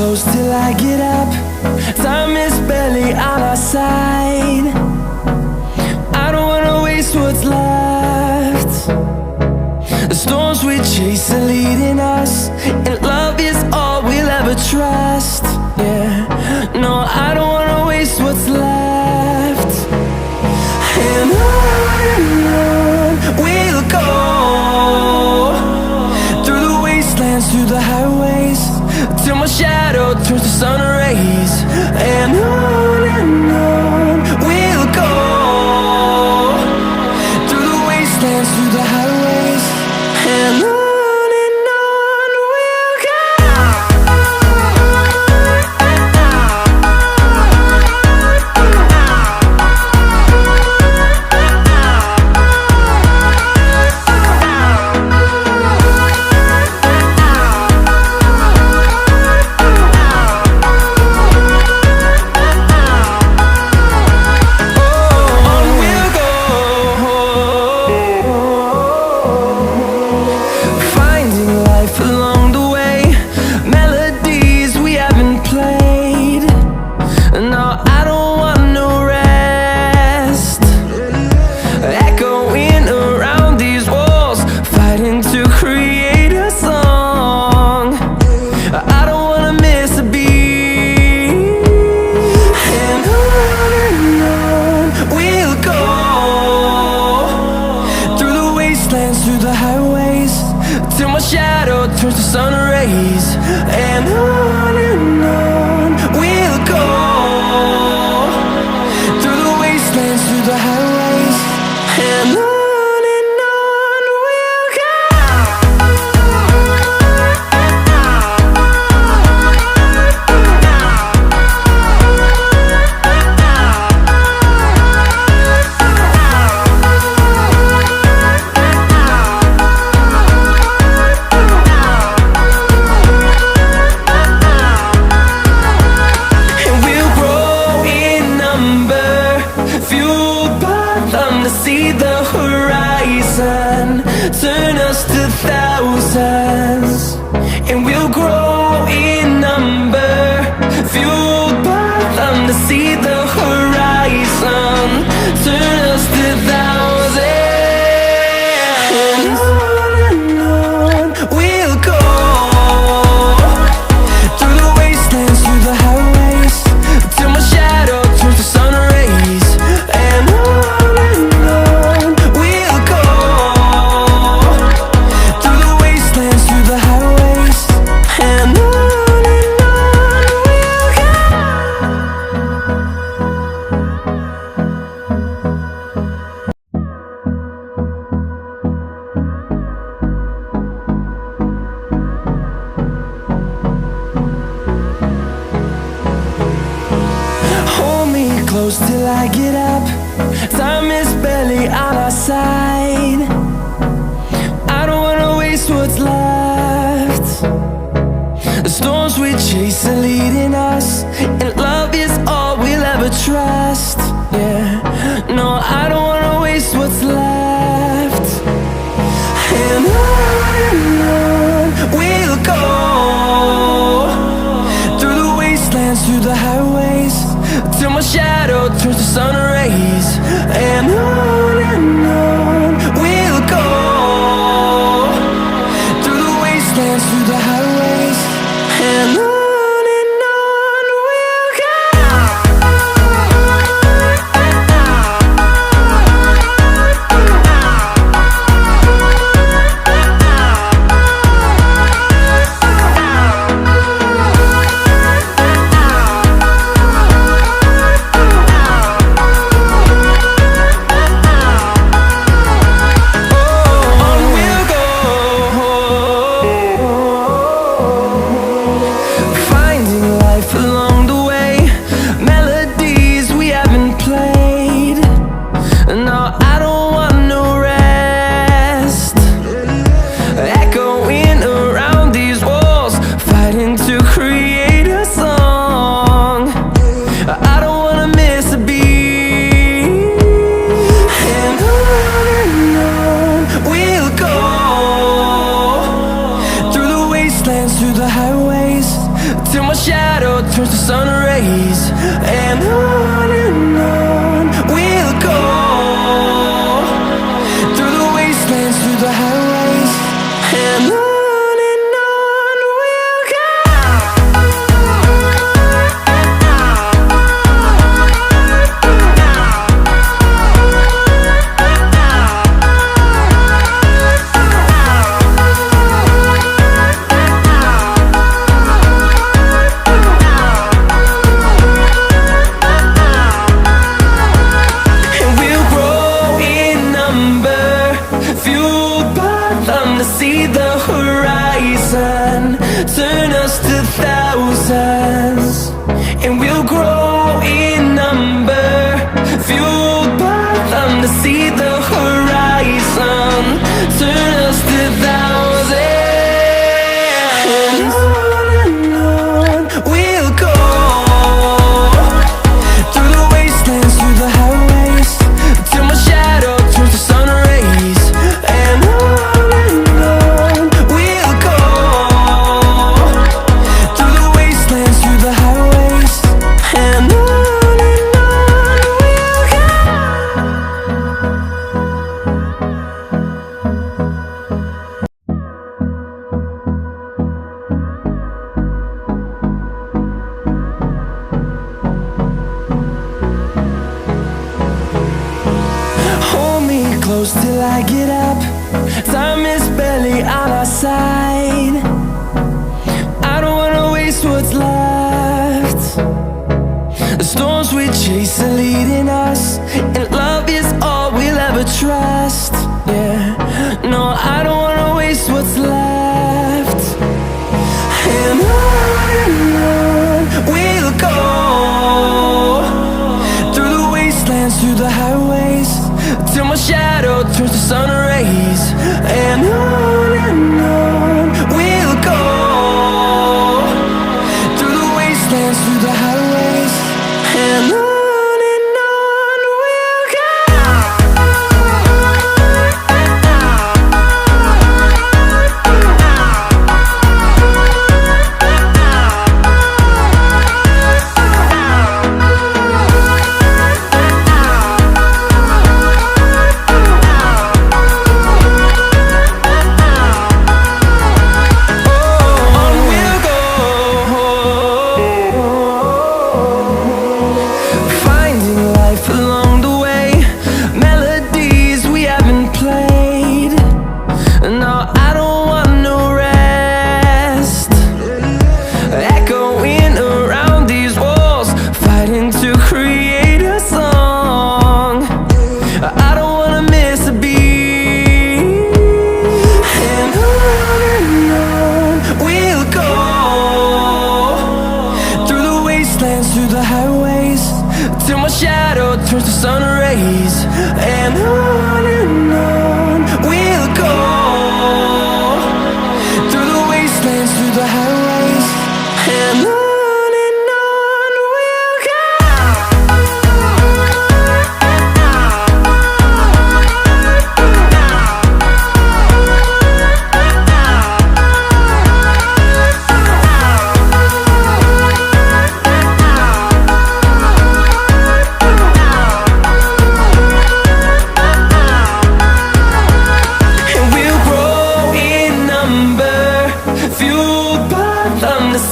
close till I get up. Time is barely on our side. I don't wanna waste what's left. The storms we chase are leading us, and love is all we'll ever trust. Yeah, no, I don't wanna waste what's left. And on we'll go, through the wastelands, through the highways, till my shadow turns to sun rays. And on we'll go, through the wastelands, through the highways, and on we'll go. Through the highways, till my shadow turns to sun rays. And on we'll go, through the wastelands, through the highways, and on we'll go. See the horizon turn us to thousands, and we'll grow in number, fueled by them. To see the horizon turn us to thousands, and on we'll go, through the wastelands, through the highways, till my shadow turns to sun rays. And close till I get up. Time is barely on our side. I don't wanna waste what's left. The storms we chase are leading us, and love is all we'll ever trust. Yeah, no, I don't wanna waste what's left. And on we'll go, through the wastelands, through the highways, till my shadow turns to sun rays. And on we'll go, through the wastelands, through the highways, and on we'll go. Through the highways, till my shadow turns to sun rays, and on we'll go, through the wastelands, through the highways, and on we'll go. See the horizon, turn us to thousands, and we'll grow in number, fueled by them. To see the horizon, turn us to thousands, and on we'll go, through the wastelands, through the highways, till my shadow turns to sun rays, and on close till I get up. Time is barely on our side. I don't wanna waste what's left. The storms we chase are leading us, and love is all we'll ever trust. Yeah, no, I don't wanna waste what's left. And on we'll go, through the wastelands, through the highways, till my shadow turns to sun rays, and on we'll go, through the wastelands, through the highways, and on we'll go. Through the highways, till my shadow turns to sun rays, and on we'll go, through the wastelands, through the highways, and on we'll go.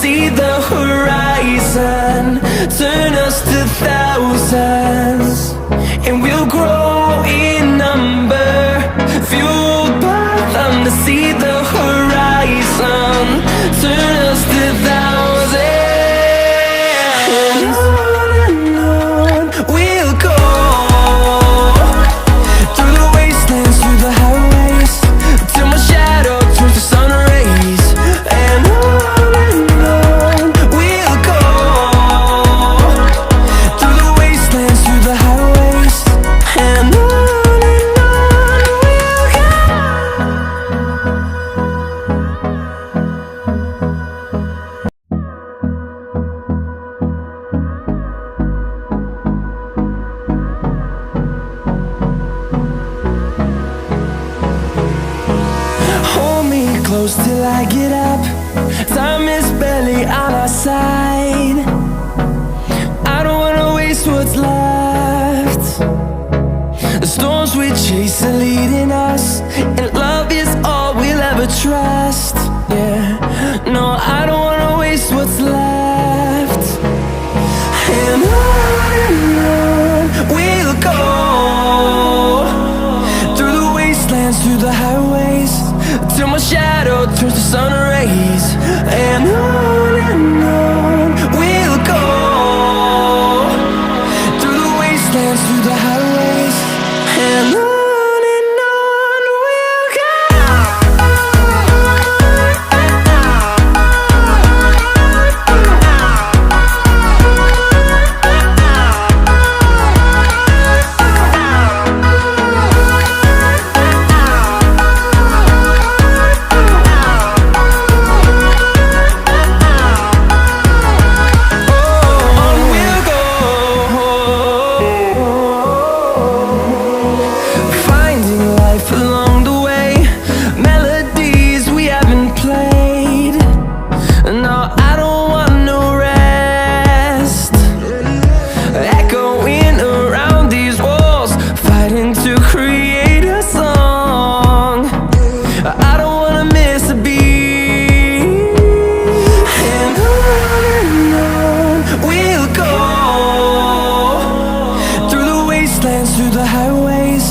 See the horizon, turn us to thousands, and we'll grow in number, fueled by them. To see the horizon, turn us to thousands, and on we'll go, through the wastelands, through the highways, till my shadow turns to sun rays, and on close till I get up. Time is barely on our side. waste what's left. The storms we chase are leading us, and love is all we'll ever trust. Yeah, no, I don't wanna waste what's left. And on we'll go, through the wastelands, through the highways, till my shadow turns to sun rays. And on we'll go, through the wastelands, through the highways, and on we'll go. Through the highways,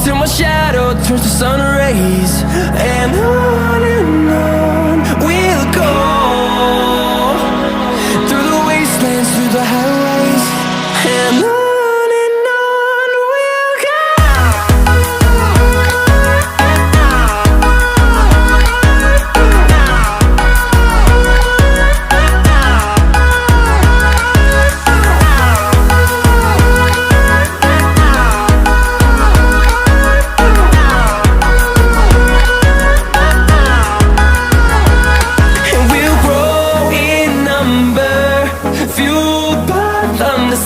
till my shadow turns to sun rays. And on we'll go, through the wastelands, through the highways, and on we'll go.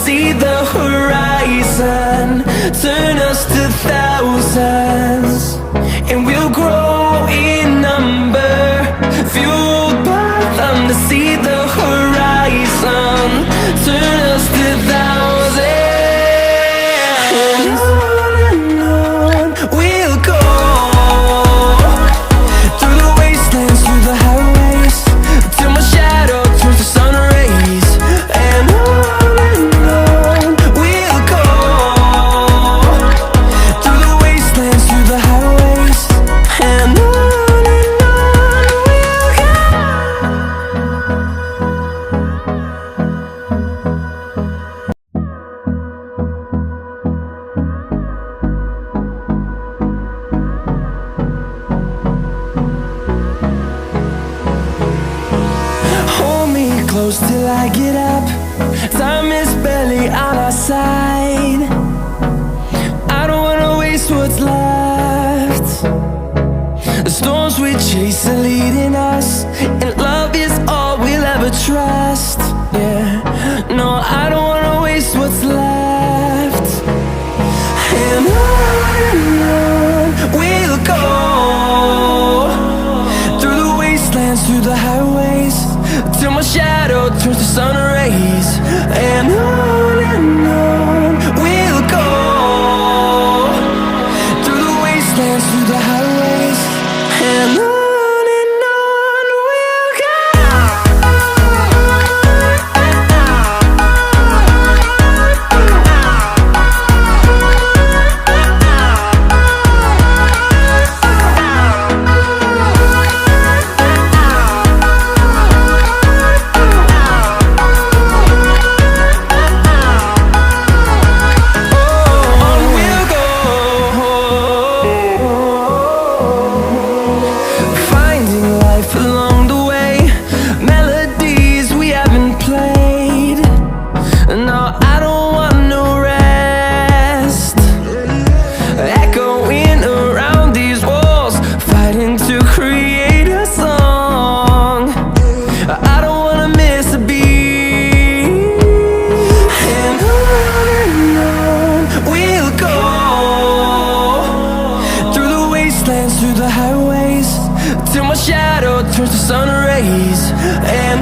See the horizon turn us to thousands, and we'll grow in number, fueled by them. To see the horizon turn us to thousands, and on we'll go, through the wastelands, through the highways, till my shadow turns to sun rays. And close till I get up. Time is barely on our side. I don't wanna waste what's left. The storms we chase are leading us, and love is all we'll ever trust. Yeah, no, I don't wanna waste what's left. And on we'll go, through the wastelands, through the highways, till my shadow turns to sun rays. And on we'll go, through the wastelands, through the highways, and on. Through the highways, till my shadow turns to sun rays. And